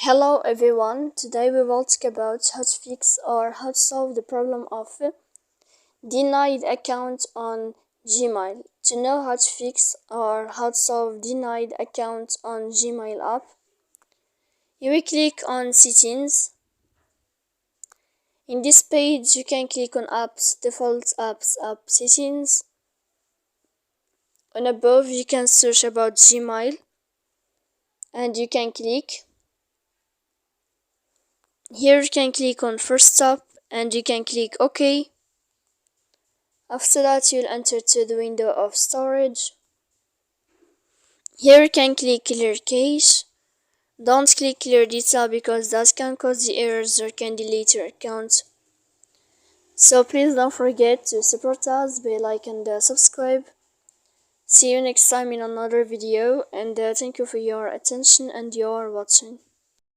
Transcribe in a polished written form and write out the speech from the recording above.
Hello everyone, today we will talk about how to fix or how to solve the problem of denied account on Gmail. To know how to fix or how to solve denied account on Gmail app, you will click on settings. In this page you can click on apps, default apps, app settings. On above you can search about Gmail and you can click. Here you can click on first step and you can click OK. After that you'll enter to the window of storage. Here you can click clear cache. Don't click clear data because that can cause the errors or can delete your account. So please don't forget to support us by like and subscribe. See you next time in another video and thank you for your attention and your watching.